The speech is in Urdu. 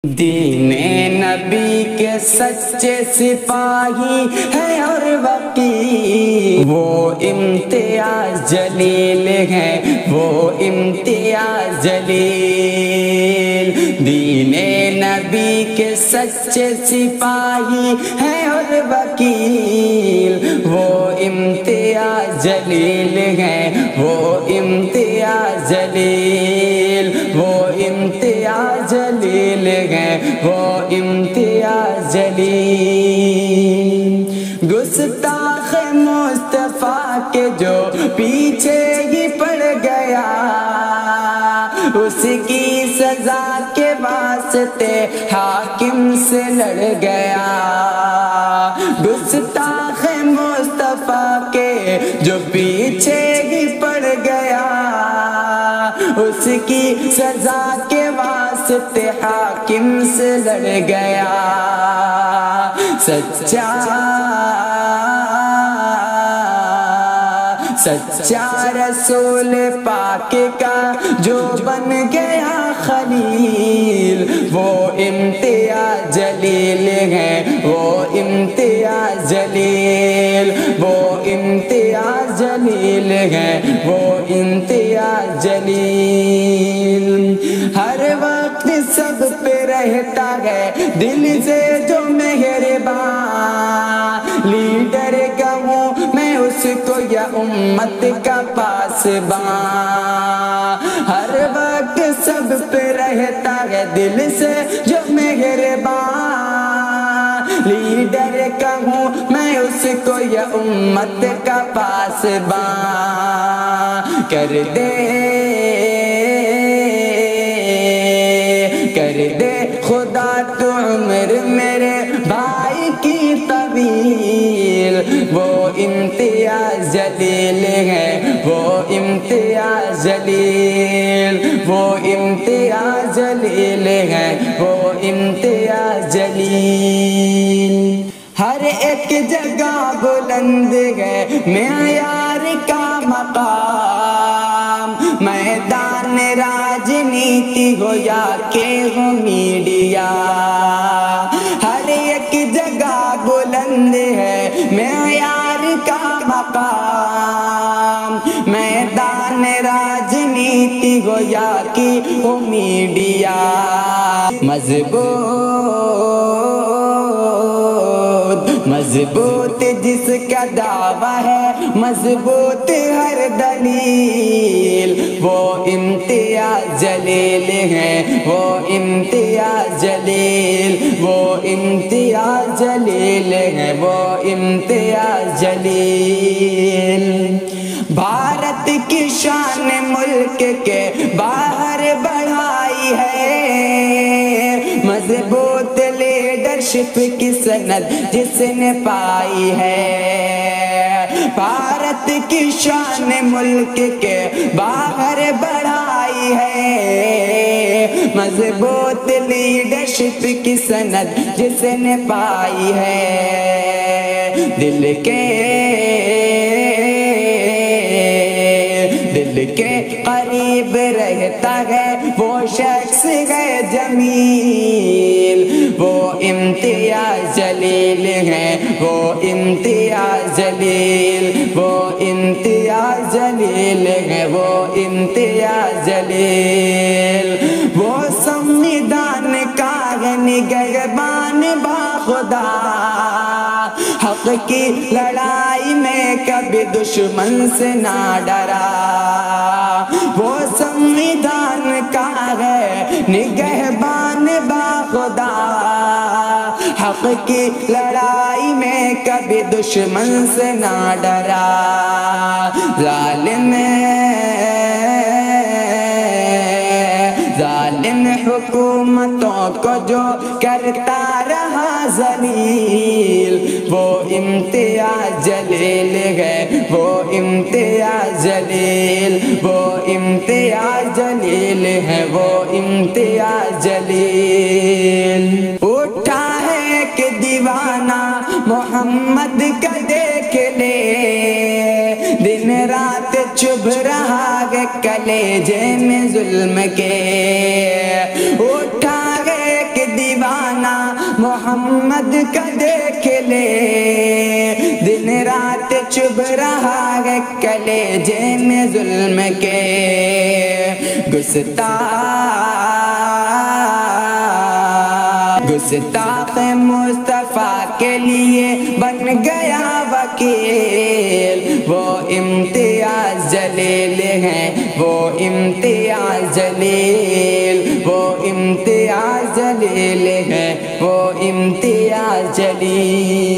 دین نبی کے سچے سپاہی ہیں اور وقی، وہ امتیاز جلیل ہیں، وہ امتیاز جلیل۔ دین نبی کے سچے سپاہی ہیں اور وکیل، وہ امتیاز جلیل ہیں، وہ امتیاز جلیل، وہ امتیاز جلیل ہیں، وہ امتیاز جلیل۔ گستاخ مصطفیٰ کے جو پیچھے ہی پڑ گیا، اس کی سزا کے واسطے حاکم سے لڑ گیا۔ گستاخ مصطفیٰ کے جو پیچھے ہی پڑ گیا، اس کی سزا کے واسطے حاکم سے لڑ گیا۔ سچا رسول پاک کا جو بن گیا خلیل، وہ امتیاز جلیل ہیں، وہ امتیاز جلیل، وہ امتیاز جلیل ہیں، وہ امتیاز جلیل۔ ہر وقت سب پہ رہتا ہے دل سے جو مہربان، لیڈر کہوں میں اس کو یا امت کا پاسبان۔ ہر وقت سب پہ رہتا ہے دل سے جو مہربان، لیڈر کہوں میں اس کو یا امت کا پاسبان۔ کر دے خدا تو عمر میرے بھائی کی طویل، وہ امتیاز جلیل ہے، وہ امتیاز جلیل، وہ امتیاز جلیل ہے، وہ امتیاز جلیل۔ ہر ایک جگہ بلند ہے معیار کا مقام، میدان راجنیتی ہو یا کہ ہو میڈیا، ہر ایک جگہ بلند ہے معیار کا مقام، میدان راجنیتی ہو یا کہ ہو میڈیا۔ مضبوط جس کا دعویٰ ہے، مضبوط ہر دلیل، وہ امتیاز جلیل ہیں، وہ امتیاز جلیل، وہ امتیاز جلیل ہیں، وہ امتیاز جلیل۔ بھارت کی شان ملک کے باہر بڑھائی ہے، مضبوط لیڈرشپ کی سند جس نے پائی ہے۔ بھارت کی شان ملک کے باہر بڑھائی ہے، مضبوط لیڈرشپ کی سند جس نے پائی ہے۔ دل کے قریب رہتا ہے وہ شخص ہے جمیل، وہ امتیاز جلیل ہے، وہ امتیاز جلیل، وہ امتیاز جلیل ہے، وہ امتیاز جلیل۔ وہ سنویدھان کا نگہبان باخدا، حق کی لڑائی میں کبھی دشمن سے نہ ڈرا۔ وہ سنویدھان کا ہے نگہبان باخدا، حق کی لڑائی میں کبھی دشمن سے نہ ڈرا۔ ظالم حکومتوں کو جو کرتا رہا ذلیل، وہ امتیاز جلیل ہے، وہ امتیاز جلیل، وہ امتیاز جلیل ہے، وہ امتیاز جلیل۔ اٹھا ہے کہ دیوانہ محمد کا دیکھ لے، دن رات چبھ رہا ہے کلیجے میں ظلم کے، اٹھا ہے کہ محمد کا دیکھ لے، دن رات چبھ رہا ہے کلیجے میں ظلم کے گستاخ مصطفیٰ کے لیے بن گیا وکیل، وہ امتیاز جلیل ہیں، وہ امتیاز جلیل، وہ امتیاز جلیل ہیں، وہ امتیاز جلیل۔